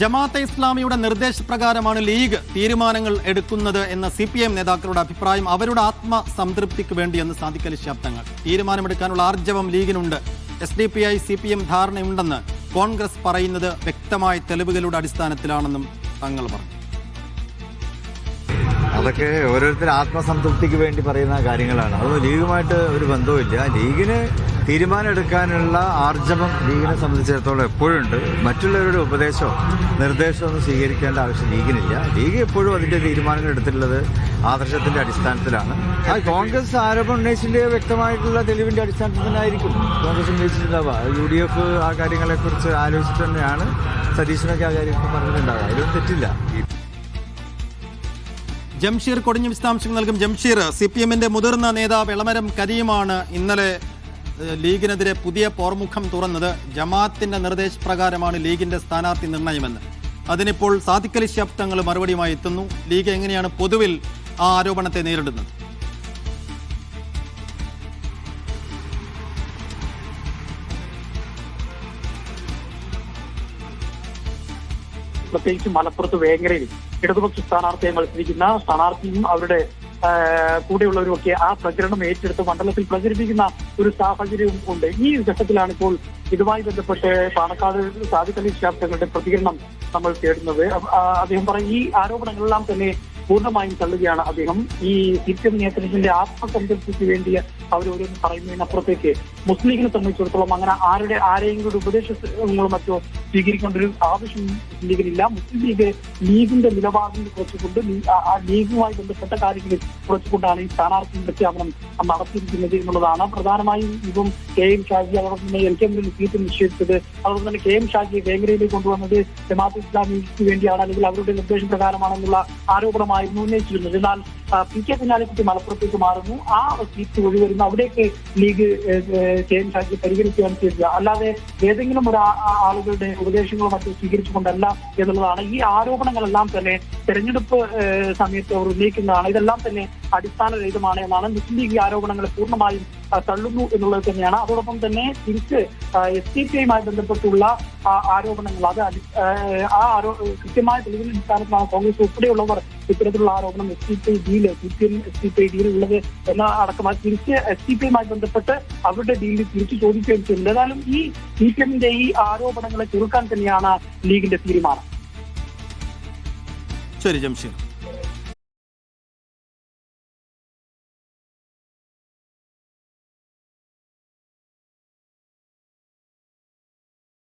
ജമാഅത്തെ ഇസ്ലാമിയുടെ നിർദ്ദേശപ്രകാരമാണ് ലീഗ് തീരുമാനങ്ങൾ എടുക്കുന്നത് എന്ന CPM നേതാക്കളുടെ അഭിപ്രായം അവരുടെ ആത്മസംതൃപ്തിക്ക് വേണ്ടിയെന്ന് സാദിഖ് അലി ശിഹാബ് തങ്ങൾ. തീരുമാനമെടുക്കാനുള്ള ആർജവം ലീഗിനുണ്ട്. SDPI CPM ധാരണയുണ്ടെന്ന് കോൺഗ്രസ് പറയുന്നത് വ്യക്തമായ തെളിവുകളുടെ അടിസ്ഥാനത്തിലാണെന്നും തങ്ങൾ പറഞ്ഞു. അതൊക്കെ ഓരോരുത്തർ ആത്മസംതൃപ്തിക്ക് വേണ്ടി പറയുന്ന കാര്യങ്ങളാണ്. അത് ലീഗുമായിട്ട് ഒരു ബന്ധവുമില്ല. ലീഗിന് തീരുമാനം എടുക്കാനുള്ള ആർജവം ലീഗിനെ സംബന്ധിച്ചിടത്തോളം എപ്പോഴുണ്ട്. മറ്റുള്ളവരുടെ ഉപദേശമോ നിർദ്ദേശമോ ഒന്നും സ്വീകരിക്കേണ്ട ആവശ്യം ലീഗിനില്ല. ലീഗ് എപ്പോഴും അതിന്റെ തീരുമാനങ്ങൾ എടുത്തിട്ടുള്ളത് ആദർശത്തിന്റെ അടിസ്ഥാനത്തിലാണ്. ആ കോൺഗ്രസ് ആരോപണം ഉന്നയിച്ചിന്റെ വ്യക്തമായിട്ടുള്ള തെളിവിന്റെ അടിസ്ഥാനത്തിൽ തന്നെ ആയിരിക്കും കോൺഗ്രസ് ഉന്നയിച്ചിട്ടുണ്ടാവുക. UDF ആ കാര്യങ്ങളെക്കുറിച്ച് ആലോചിച്ചിട്ട് തന്നെയാണ് സതീശനൊക്കെ ആ കാര്യങ്ങൾ പറഞ്ഞിട്ടുണ്ടാവുക. അതിലൊന്നും തെറ്റില്ല. ജംഷീർ കൊടിഞ്ഞ വിശദാംശങ്ങൾ നൽകും. ജംഷീർ, CPMന്റെ മുതിർന്ന നേതാവ് എളമരം കരീമാണ് ഇന്നലെ ലീഗിനെതിരെ പുതിയ പോർമുഖം തുറന്നത്. ജമാഅത്തിന്റെ നിർദ്ദേശപ്രകാരമാണ് ലീഗിന്റെ സ്ഥാനാർത്ഥി നിർണയമെന്ന്. അതിനിപ്പോൾ സാദിഖ് അലി ശിഹാബ് തങ്ങൾ മറുപടിയുമായി എത്തുന്നു. ലീഗ് എങ്ങനെയാണ് പൊതുവിൽ ആ ആരോപണത്തെ നേരിടുന്നത്? പ്രത്യേകിച്ച് മലപ്പുറത്ത് വേങ്ങരയിൽ ഇടതുപക്ഷ സ്ഥാനാർത്ഥിയെ മത്സരിക്കുന്ന സ്ഥാനാർത്ഥിയും അവരുടെ കൂടെയുള്ളവരുമൊക്കെ ആ പ്രചരണം ഏറ്റെടുത്ത് മണ്ഡലത്തിൽ പ്രചരിപ്പിക്കുന്ന ഒരു സാഹചര്യവും ഉണ്ട്. ഈ ഘട്ടത്തിലാണ് ഇപ്പോൾ ഇതുമായി ബന്ധപ്പെട്ട് പാണക്കാട് സാദിഖ് അലി ശിഹാബ് തങ്ങളുടെ പ്രതികരണം നമ്മൾ തേടുന്നത്. അദ്ദേഹം പറയും ഈ ആരോപണങ്ങളെല്ലാം തന്നെ പൂർണ്ണമായും തള്ളുകയാണ് അദ്ദേഹം. ഈ CPM നേതൃത്വത്തിന്റെ ആത്മസംതൃപ്തിക്ക് വേണ്ടി അവരോരോന്ന് പറയുന്നതിനപ്പുറത്തേക്ക് മുസ്ലിം ലീഗിനെ സംബന്ധിച്ചിടത്തോളം അങ്ങനെ ആരെയും കൂടി ഉപദേശങ്ങളോ മറ്റോ സ്വീകരിക്കേണ്ട ഒരു ആവശ്യം മുസ്ലിം ലീഗിനില്ല. മുസ്ലിം ലീഗ് ലീഗിന്റെ നിലപാടിൽ കുറച്ചുകൊണ്ട് ലീഗുമായി ബന്ധപ്പെട്ട കാര്യങ്ങളിൽ കുറച്ചുകൊണ്ടാണ് ഈ സ്ഥാനാർത്ഥി പ്രഖ്യാപനം നടത്തിയിരിക്കുന്നത് എന്നുള്ളതാണ്. പ്രധാനമായും ഇപ്പം KM ഷാജി അതോടൊപ്പം തന്നെ LKM സീറ്റ് നിശ്ചയിച്ചത്, അതോടൊപ്പം തന്നെ KM ഷാജിയെ വേങ്ങരയിലേക്ക് കൊണ്ടുവന്നത് ജമാഅത്തെ ഇസ്ലാമിക്ക് വേണ്ടിയാണ് അല്ലെങ്കിൽ അവരുടെ നിർദ്ദേശപ്രകാരമാണെന്നുള്ള ആരോപണമായിരുന്നു ഉന്നയിച്ചിരുന്നത്. എന്നാൽ PK കുഞ്ഞാലിക്കുട്ടി മലപ്പുറത്തേക്ക് മാറുന്നു. ആ സീറ്റ് ഒഴിവരുന്നു. അവിടേക്ക് ലീഗ് KM ഷാജിയെ പരിഗണിക്കുകയാണ് ചെയ്തത്. അല്ലാതെ ഏതെങ്കിലും ഒരു ആളുകളുടെ ഉപദേശങ്ങളോ മറ്റോ സ്വീകരിച്ചുകൊണ്ടല്ല എന്നുള്ളതാണ്. ഈ ആരോപണങ്ങളെല്ലാം തന്നെ തെരഞ്ഞെടുപ്പ് സമയത്ത് അവർ ഉന്നയിക്കുന്നതാണ്. ഇതെല്ലാം തന്നെ അടിസ്ഥാനരഹിതമാണ് എന്നാണ്. മുസ്ലിം ലീഗ് ഈ ആരോപണങ്ങളെ പൂർണ്ണമായും തള്ളുന്നു എന്നുള്ളത് തന്നെയാണ്. അതോടൊപ്പം തന്നെ തിരിച്ച് SDPIയുമായി ബന്ധപ്പെട്ടുള്ള ആരോപണങ്ങൾ അത് കൃത്യമായ തെളിവിന്റെ അടിസ്ഥാനത്തിലാണ് കോൺഗ്രസ് ഉൾപ്പെടെയുള്ളവർ ഇത്തരത്തിലുള്ള ആരോപണം SDPI ഡീൽ ഉള്ളത് എന്ന അടക്കമായി തിരിച്ച് SDPIയുമായി ബന്ധപ്പെട്ട് അവരുടെ ഡീലിൽ തിരിച്ചു ചോദിക്കുകയും ചെയ്യുന്നത്. ഏതായാലും ഈ CPMന്റെ ഈ ആരോപണങ്ങളെ ചെറുക്കാൻ തന്നെയാണ് ലീഗിന്റെ തീരുമാനം. ശരി ജംഷീർ.